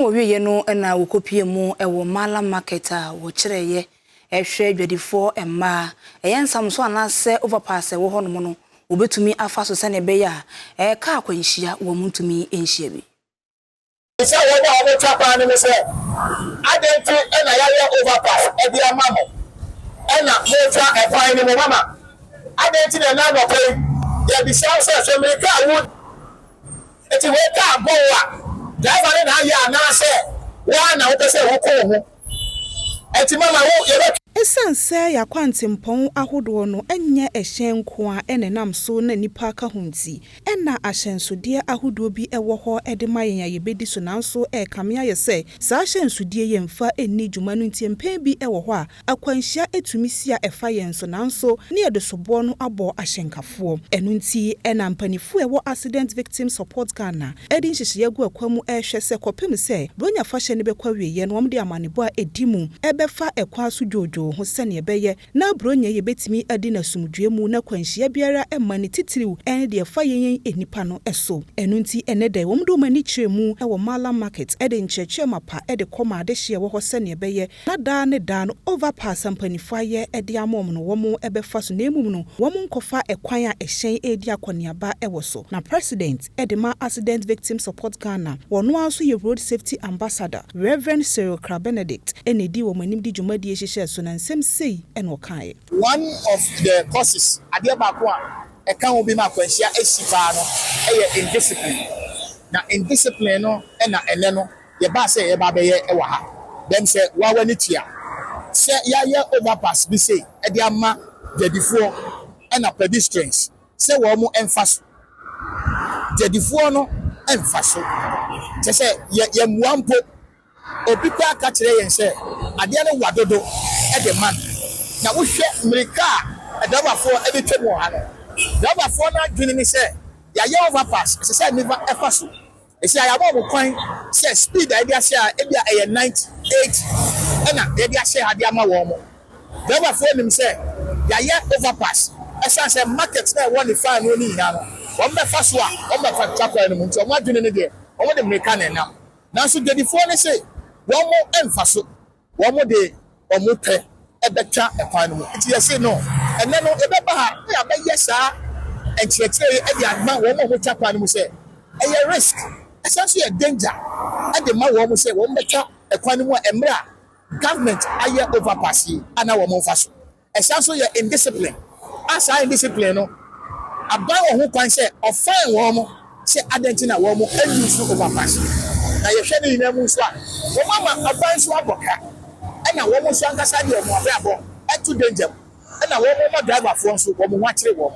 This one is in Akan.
Owie no na wokopie mu ewo Mallam Market a wo kireye ehwe adwadifo emma ensam so anase overpass wo hono no obetumi afa so sene be ya ka akwanhia wo mutumi enhia bi se wo ba wo tapa ne se adenti na ya overpass e bi amamo na mo tra e kwan ne mo mama adenti na no pe ya bi se me ka wo eti we ka bo wa driver na ya na se wa na wo pese wo ko ho eti mama wo ye Esanse ya kwantempon ahodo no enye ehyen ko a enenam so na nipa ka hunti ena ahyensodie ahodo bi ewo ho ede mayen ya yebedi so nanso kamea ye se sa ahyensodie ye mfa enni dwuma no ntiempen bi ewo ho a akwanhia etumisi a efa yen so nanso ne yede sobo no abo ahyenkafo enu nti ena mpanifo ewo accident victim support Ghana edi nhyehyɛ gu akwamu ehwɛ se kopem se bronya fa hye ne bekwa wieye no omde amanebo a edimu ebefa ekwa so dwojo ho sene ebeye na bronya ye betimi adi na sumdwe mu na kwanhia biara emma ne titiriw ene de fa yen enipa no eso enu nti enede womdo mani kyeremu e wo Mallam Market ede nkyerkyere mapa ede koma ade hye wo ho sene ebeye na da ne da no overpass ampanifo ye ede amom no wo ebefa so na emum no wo nkofa ekwan a ehyen edi akoniaba ewo so na president ede ma accident victim support Ghana wono aso ye road safety ambassador Reverend Cyril Benedict enedi wo manim di dwumadi ehyehyɛ so na nsem sei eno kae one of the causes ade baako a eka wo bi ma kwanhia esipa no indiscipline na indiscipline no na ene no ye ba se ye ba be ye ewa ha dem se wa wani tia se ya ye overpass bi sei ede ama dedifuo na pedestrians se wo mo emfaso dedifuo no emfaso se se ye muampo obi kwa ka kire yen se ade no wadodo e de man na wo hwe America adabafo e be twem ha no adabafo na dwene ni se ya ye overpass se never efaso e se ya bo kwan se speed e dia se e bia e 98 na e dia se ha dia ma wo mo adabafo nim se ya ye overpass e se market na won the fan no ni na no wo be faso a wo be fa chakwa no nti wo adwene ni de wo de America na na na so dedifo ne se wo mo emfaso wo mo de wo mo pe ebetwa ekwan no iti yesi no ene no ebeba ha ya be yesa enkyekere e di adma wo mo twa kwan no se eye risk essentially a danger e de ma wo mo se wo betwa ekwan no emra government aye overpass ana wo mo faso essentially ye indiscipline asa indiscipline no aba wo ho kwan se offine wo mo se adentina wo mo use overpass na ye hwe ni na mu so a wo mama aban so aboka na wo mo so ankasa de mo abia bo etu danger na wo mo driver fo so wo mo wa kire wo